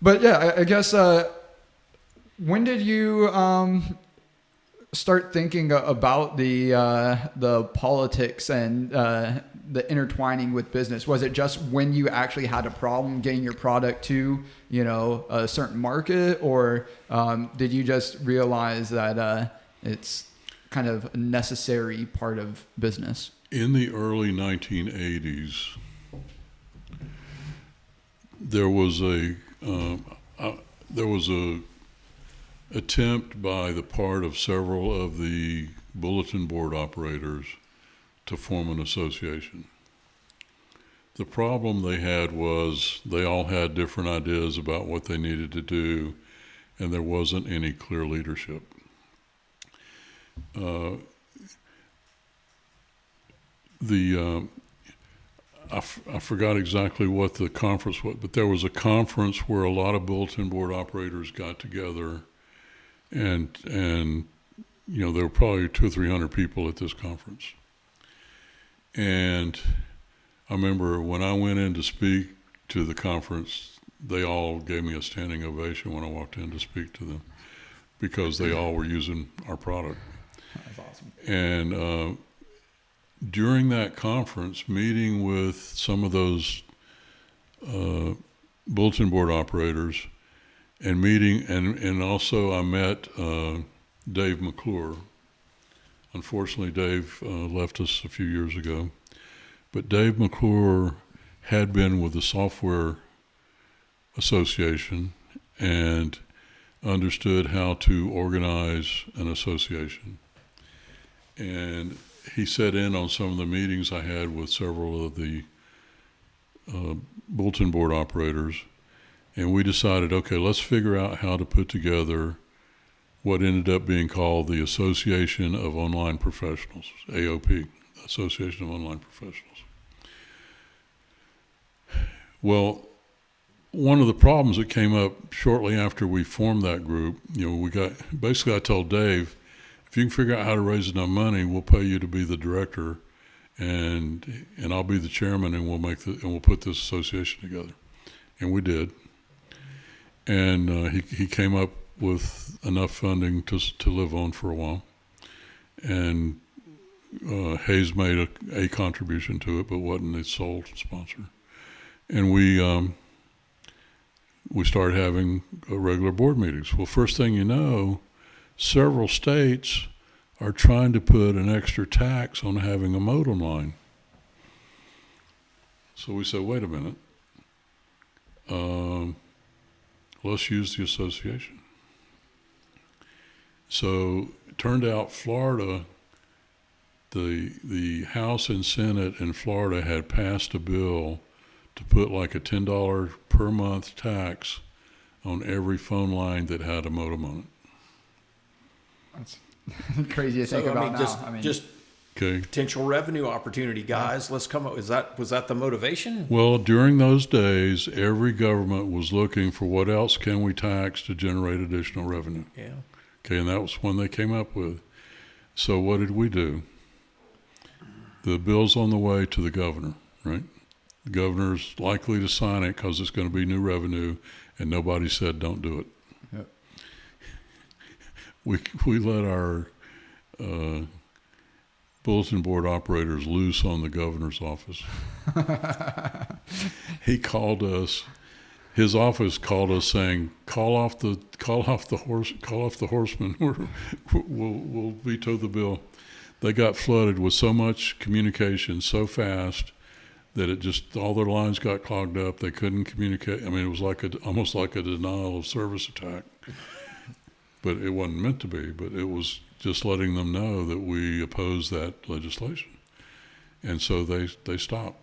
But yeah, I guess when did you start thinking about the politics and the intertwining with business? Was it just when you actually had a problem getting your product to a certain market, or did you just realize that it's kind of a necessary part of business? In the early 1980s, there was a attempt by the part of several of the bulletin board operators to form an association. The problem they had was they all had different ideas about what they needed to do, and there wasn't any clear leadership. I forgot exactly what the conference was, but there was a conference where a lot of bulletin board operators got together, and there were probably 200 or 300 people at this conference. And I remember when I went in to speak to the conference, they all gave me a standing ovation when I walked in to speak to them, because they all were using our product. That's awesome. And during that conference, meeting with some of those bulletin board operators, and also I met Dave McClure. Unfortunately, Dave left us a few years ago, but Dave McClure had been with the Software Association and understood how to organize an association. And he sat in on some of the meetings I had with several of the bulletin board operators, and we decided, okay, let's figure out how to put together what ended up being called the Association of Online Professionals, AOP, Association of Online Professionals. Well, one of the problems that came up shortly after we formed that group, I told Dave, if you can figure out how to raise enough money, we'll pay you to be the director, and I'll be the chairman, and we'll put this association together. And we did. And he came up with enough funding to live on for a while. And Hayes made a contribution to it, but wasn't its sole sponsor. And we started having regular board meetings. Well, first thing you know, several states are trying to put an extra tax on having a modem line. So we said, wait a minute, let's use the association. So it turned out Florida, the House and Senate in Florida had passed a bill to put like a $10 per month tax on every phone line that had a modem on it. That's crazy to think about now. Just okay. Potential revenue opportunity, guys. Let's come up. Was that the motivation? Well, during those days, every government was looking for what else can we tax to generate additional revenue. Yeah. Okay, and that was when they came up with. So what did we do? The bill's on the way to the governor, right? The governor's likely to sign it because it's going to be new revenue, and nobody said don't do it. Yep. We let our bulletin board operators loose on the governor's office. He called us. His office called us saying, "Call off the horsemen. We'll veto the bill." They got flooded with so much communication so fast that it just, all their lines got clogged up. They couldn't communicate. I mean, it was almost like a denial of service attack. But it wasn't meant to be, but it was just letting them know that we oppose that legislation. And so they stopped.